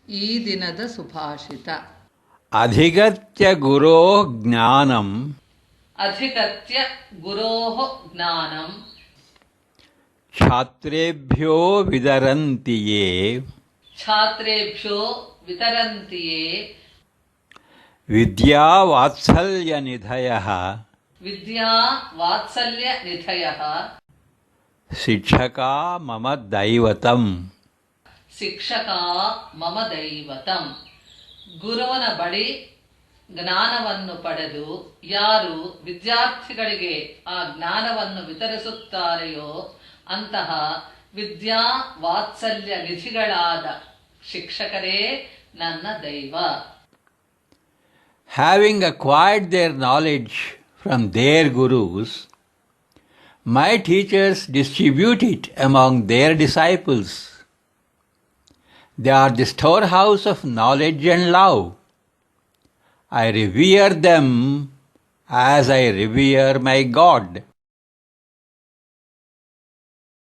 ಈ ದಿನದ ಸುಭಾಷಿತ. ಅಧಿಗತ್ಯ ಗುರೋ ಜ್ಞಾನಂ ಅಧಿಗತ್ಯ ಗುರೋಃ ಜ್ಞಾನಂ ಛಾತ್ರೇಭ್ಯೋ ವಿದರಂತಿಯೇ ಛಾತ್ರೇಭ್ಯೋ ವಿತರಂತಿಯೇ ವಿದ್ಯಾ ವಾತ್ಸಲ್ಯ ನಿಧಯಃ ವಿದ್ಯಾ ವಾತ್ಸಲ್ಯ ನಿಧಯಃ ಶಿಕ್ಷಕಾ ಮಮ ದೈವತಂ. ಶಿಕ್ಷಕಾ ಮಮ ದೈವತಂ. ಗುರುವನ ಬಳಿ ಜ್ಞಾನವನ್ನು ಪಡೆದು ಯಾರು ವಿದ್ಯಾರ್ಥಿಗಳಿಗೆ ಆ ಜ್ಞಾನವನ್ನು ವಿತರಿಸುತ್ತಾರೆಯೋ ಅಂತಹ ವಿದ್ಯಾ ವಾತ್ಸಲ್ಯ ನಿಧಿಗಳಾದ ಶಿಕ್ಷಕರೇ ನನ್ನ ದೈವ. Having acquired their knowledge from their gurus, my teachers distribute it among their disciples. They are the storehouse of knowledge and love. I revere them as I revere my God.